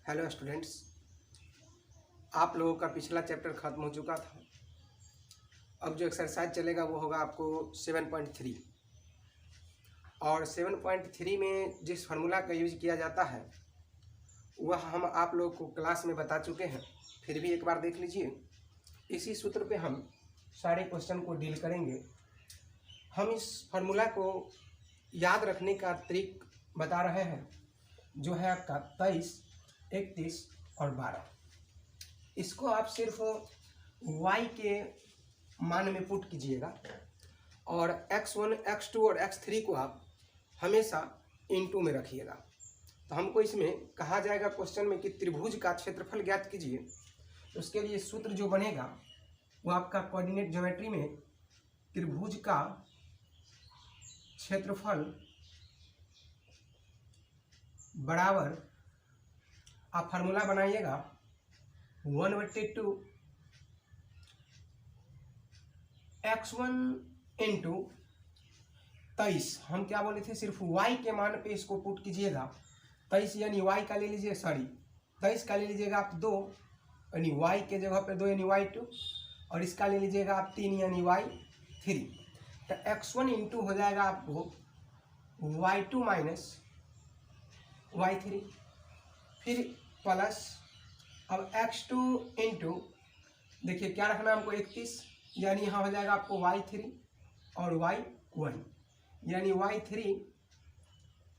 Hello students, आप लोगों का पिछला चैप्टर ख़त्म हो चुका था। अब जो एक्सरसाइज चलेगा वो होगा आपको 7.3 और 7.3 में जिस फार्मूला का यूज किया जाता है वह हम आप लोगों को क्लास में बता चुके हैं। फिर भी एक बार देख लीजिए। इसी सूत्र पे हम सारे क्वेश्चन को डील करेंगे। हम इस फार्मूला को याद रखने का ट्रिक बता रहे हैं, जो है आपका 23, 31 और 12। इसको आप सिर्फ y के मान में पुट कीजिएगा और x1, x2 और x3 को आप हमेशा इनटू में रखिएगा। तो हमको इसमें कहा जाएगा क्वेश्चन में कि त्रिभुज का क्षेत्रफल ज्ञात कीजिए। तो उसके लिए सूत्र जो बनेगा वो आपका कोऑर्डिनेट ज्योमेट्री में त्रिभुज का क्षेत्रफल बराबर आप फार्मूला बनाइएगा 1/2 x1 इंटू 23। हम क्या बोले थे, सिर्फ y के मान पे इसको पुट कीजिएगा। 23 यानी y का ले लीजिए, 23 का ले लीजिएगा आप 2 यानी y के जगह पे 2 यानी y2, और इसका ले लीजिएगा आप 3 यानी y3। तो x1 इंटू हो जाएगा आपको y2 माइनस y3, फिर प्लस अब x2 इंटू देखिए क्या रखना हमको 31, यानी यहाँ हो जाएगा आपको y3 और y1 यानी y3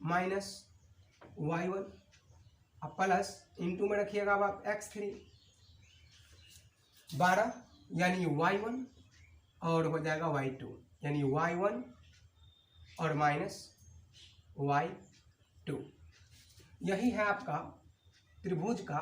माइनस y1, अब प्लस इंटू में रखिएगा अब आप x3 12 यानी y1 और हो जाएगा y2 यानी y1 और माइनस y2। यही है आपका त्रिभुज का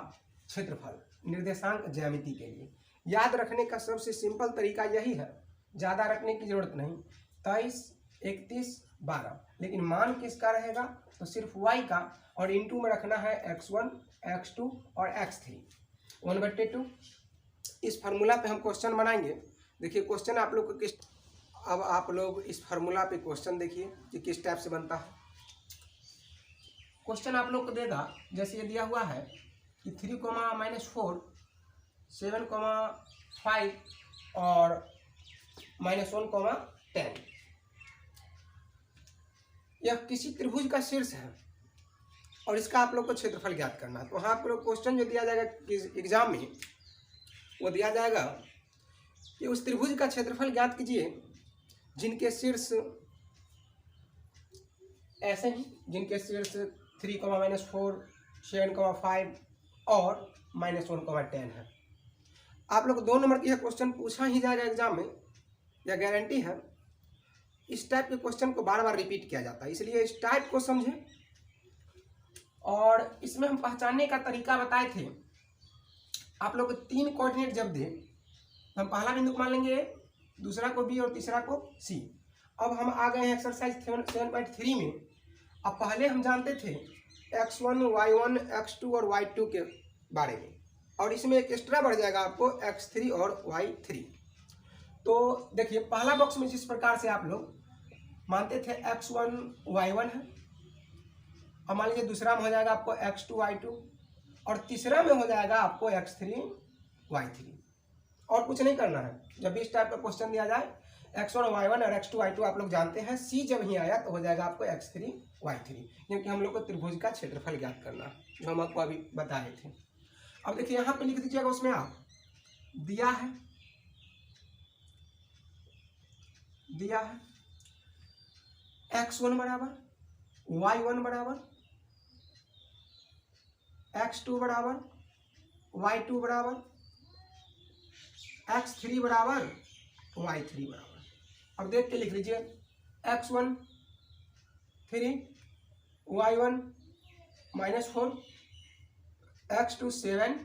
क्षेत्रफल निर्देशांक ज्यामिति के लिए। याद रखने का सबसे सिंपल तरीका यही है, ज़्यादा रखने की जरूरत नहीं। 23, 31, 12, लेकिन मान किसका रहेगा तो सिर्फ y का, और इंटू में रखना है x1, x2 और x3 1/2। इस फार्मूला पे हम क्वेश्चन बनाएंगे। देखिए क्वेश्चन आप लोग को किस, अब आप लोग इस फार्मूला पे क्वेश्चन देखिए कि किस टाइप से बनता है। क्वेश्चन आप लोग को देगा जैसे ये दिया हुआ है कि 3, -4, 7, 5 और -1, 10। यह किसी त्रिभुज का शीर्ष है और इसका आप लोग को क्षेत्रफल ज्ञात करना है। तो हाँ, आप लोग क्वेश्चन जो दिया जाएगा एग्जाम में वो दिया जाएगा कि उस त्रिभुज का क्षेत्रफल ज्ञात कीजिए जिनके शीर्ष ऐसे हैं, जिनके शीर्ष 3, -4, 7, 5 और -1, 10 है। आप लोग 2 नंबर की यह क्वेश्चन पूछा ही जाएगा एग्जाम में, यह गारंटी है। इस टाइप के क्वेश्चन को बार बार रिपीट किया जाता है, इसलिए इस टाइप को समझें। और इसमें हम पहचानने का तरीका बताए थे। आप लोग 3 कोऑर्डिनेट जब दें तो हम पहला बिंदु मान लेंगे A, दूसरा को B और तीसरा को C। अब हम आ गए हैं एक्सरसाइज 7.3 में। अब पहले हम जानते थे x1, y1, x2 और y2 के बारे में, और इसमें एक एक्स्ट्रा बढ़ जाएगा आपको x3 और y3। तो देखिए पहला बॉक्स में जिस प्रकार से आप लोग मानते थे x1 y1 है, अब मान लीजिए दूसरा में हो जाएगा आपको x2 y2 और तीसरा में हो जाएगा आपको x3 y3। और कुछ नहीं करना है। जब भी इस टाइप का क्वेश्चन दिया जाए x1 y1 और x2 y2 आप लोग जानते हैं, c जब ही आया तो हो जाएगा आपको x3 y3, क्योंकि हम लोग को त्रिभुज का क्षेत्रफल ज्ञात करना है, जो हम आपको अभी बताए थे। अब देखिए यहाँ पे लिख दीजिएगा, उसमें आप दिया है x1 बराबर, y1 बराबर, x2 बराबर, y2 बराबर, x3 बराबर, y3 बराबर। अब देख के लिख लीजिए x1 3, y1 -4, x2 7,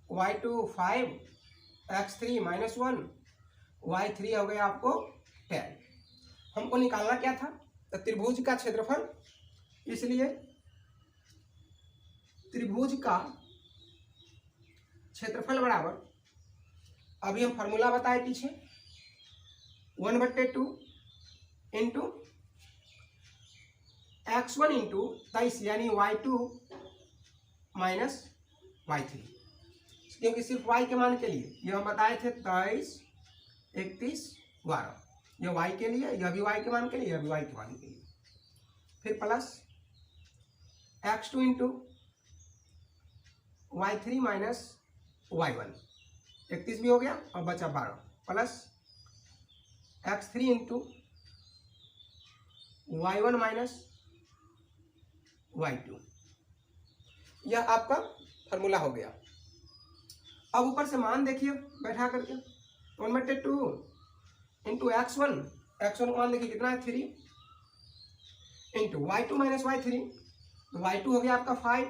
y2 5, x3 -1, y3 हो गया आपको 10। हमको निकालना क्या था तो त्रिभुज का क्षेत्रफल, इसलिए त्रिभुज का क्षेत्रफल बराबर, अभी हम फार्मूला बताए पीछे, 1/2 इंटू x1 इंटू 23 यानी y2 माइनस y3, क्योंकि सिर्फ y के मान के लिए ये हम बताए थे 23, 31, 12, यह y के लिए, यह भी y के मान के लिए, यह भी y के मान के लिए। फिर plus x2 into y3 minus y1, 31 भी हो गया और बचा 12, plus x3 into y1 minus y2, यह आपका फॉर्मूला हो गया। अब ऊपर से मान देखिए बैठा करके 1/2 इंटू x1 को मान देखिए कितना है 3, इंटू y2 माइनस y3, तो y2 हो गया आपका 5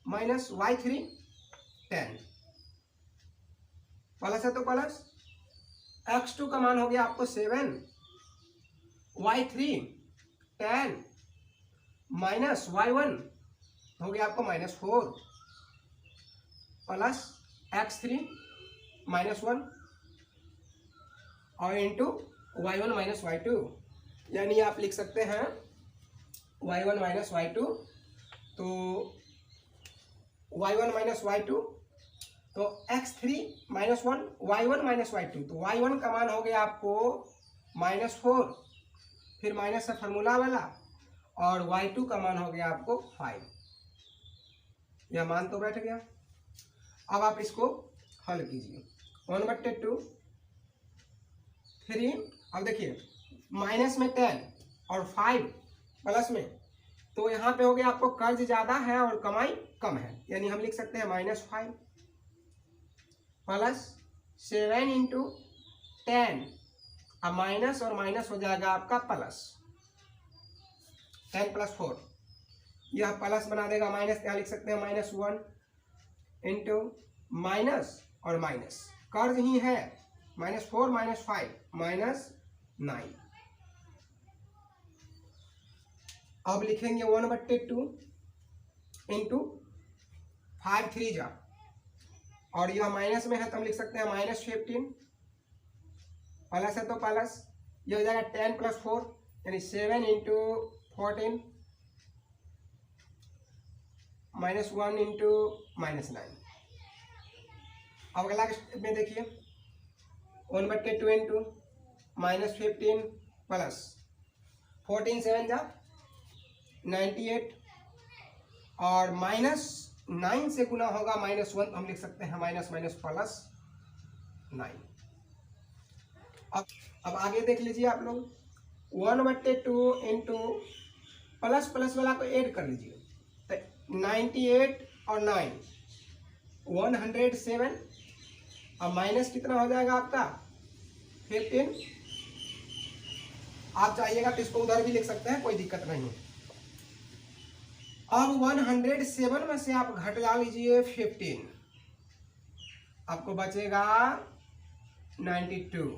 माइनस y3 10, प्लस है तो प्लस x2 का मान हो गया आपको 7, y3 10 माइनस y1 हो गया आपको -4, प्लस x3 -1 और इंटू y1 माइनस y2, यानी आप लिख सकते हैं y1 माइनस y2, तो y1 माइनस y2, तो x3 -1 y1 माइनस y2, तो y1 का मान हो गया आपको -4, फिर माइनस है फार्मूला वाला, और y2 का मान हो गया आपको 5, यह मान तो बैठ गया। अब आप इसको हल कीजिए 1/2 3, अब देखिए माइनस में 10 और 5 प्लस में, तो यहाँ पे हो गया आपको कर्ज ज़्यादा है और कमाई कम है, यानी हम लिख सकते हैं -5 प्लस 7 इंटू 10, अब माइनस और माइनस हो जाएगा आपका प्लस 10 + 4, यह प्लस बना देगा माइनस, यहाँ लिख सकते हैं -1 इंटू माइनस और माइनस, कर्ज ही है -4 - 5 -9। अब लिखेंगे 1/2 इंटू 5 3 जा, और यह माइनस में है तो हम लिख सकते हैं -15, प्लस है तो प्लस, यह हो जाएगा 10 + 4 यानी 7 इंटू 14 -1 इंटू -9। अब अगला स्टेप में देखिए 1/2 इंटू -15 प्लस 14 7 जा 98, और -9 से गुना होगा -1, हम लिख सकते हैं माइनस प्लस 9। अब आगे देख लीजिए आप लोग 1/2 इंटू प्लस वाला को ऐड कर लीजिए, तो 98 और 9 107, और माइनस कितना हो जाएगा आपका 15, आप चाहिएगा तो इसको उधर भी लिख सकते हैं, कोई दिक्कत नहीं है। अब 107 में से आप घट जा लीजिए 15, आपको बचेगा 92,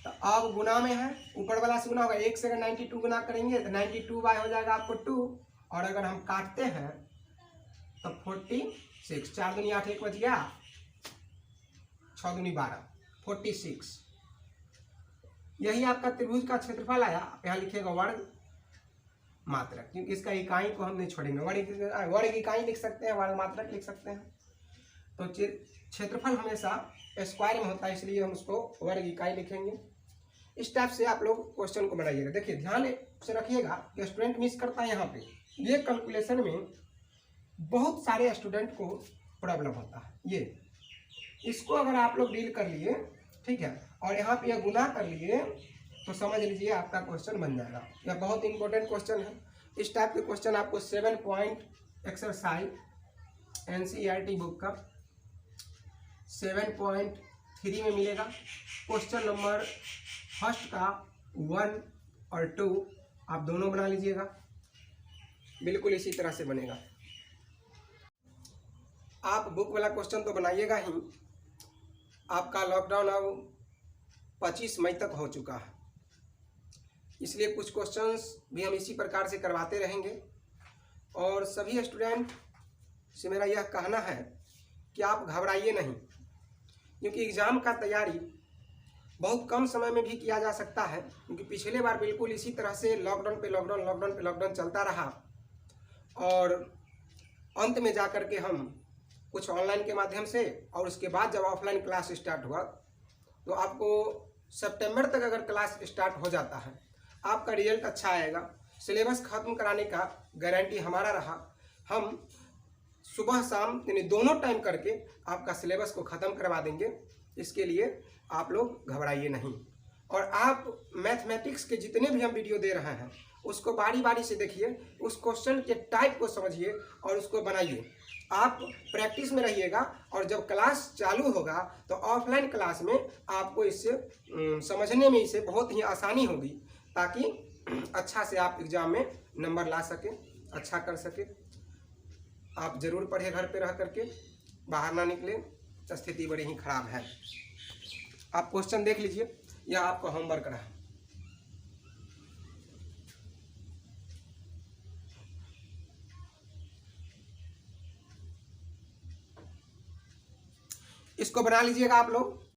तो अब गुना में है, ऊपर वाला से गुना होगा, 1 से अगर 92 गुना करेंगे तो 92 हो जाएगा आपको 2, और अगर हम काटते हैं तो 46, 4 दूनी 8 1 बच गया, 6 दूनी 12 46, यही आपका त्रिभुज का क्षेत्रफल आया। यहाँ लिखिएगा वर्ग मात्रक, क्योंकि इसका इकाई को हम नहीं छोड़ेंगे, वर्ग इकाई लिख सकते हैं, वर्ग मात्रक लिख सकते हैं, तो क्षेत्रफल हमेशा स्क्वायर में होता है, इसलिए हम उसको वर्ग इकाई लिखेंगे। इस टाइप से आप लोग क्वेश्चन को बनाइएगा। देखिए ध्यान से रखिएगा कि स्टूडेंट मिस करता है, यहाँ पे ये कैलकुलेशन में बहुत सारे स्टूडेंट को प्रॉब्लम होता है, ये इसको अगर आप लोग डील कर लिए, ठीक है, और यहाँ पे गुना कर लिए, तो समझ लीजिए आपका क्वेश्चन बन जाएगा। यह बहुत इंपॉर्टेंट क्वेश्चन है। इस टाइप के क्वेश्चन आपको 7 पॉइंट एक्सरसाइज NCERT बुक का 7.3 में मिलेगा। क्वेश्चन नंबर फर्स्ट का 1 और 2 आप दोनों बना लीजिएगा, बिल्कुल इसी तरह से बनेगा। आप बुक वाला क्वेश्चन तो बनाइएगा ही, आपका लॉकडाउन अब 25 मई तक हो चुका है, इसलिए कुछ क्वेश्चंस भी हम इसी प्रकार से करवाते रहेंगे। और सभी स्टूडेंट से मेरा यह कहना है कि आप घबराइए नहीं, क्योंकि एग्ज़ाम का तैयारी बहुत कम समय में भी किया जा सकता है, क्योंकि पिछले बार बिल्कुल इसी तरह से लॉकडाउन पे लॉकडाउन चलता रहा और अंत में जा कर के हम कुछ ऑनलाइन के माध्यम से, और उसके बाद जब ऑफलाइन क्लास स्टार्ट हुआ तो आपको सितंबर तक अगर क्लास स्टार्ट हो जाता है, आपका रिजल्ट अच्छा आएगा। सिलेबस ख़त्म कराने का गारंटी हमारा रहा। हम सुबह शाम यानी दोनों टाइम करके आपका सिलेबस को ख़त्म करवा देंगे। इसके लिए आप लोग घबराइए नहीं। और आप मैथमेटिक्स के जितने भी हम वीडियो दे रहे हैं उसको बारी बारी से देखिए, उस क्वेश्चन के टाइप को समझिए और उसको बनाइए। आप प्रैक्टिस में रहिएगा और जब क्लास चालू होगा तो ऑफलाइन क्लास में आपको इससे समझने में इसे बहुत ही आसानी होगी, ताकि अच्छा से आप एग्ज़ाम में नंबर ला सकें, अच्छा कर सकें। आप ज़रूर पढ़े घर पे रह करके, बाहर ना निकलें, स्थिति बड़ी ही ख़राब है। आप क्वेश्चन देख लीजिए, यह आपका होमवर्क रहा। इसको बना लीजिएगा आप लोग।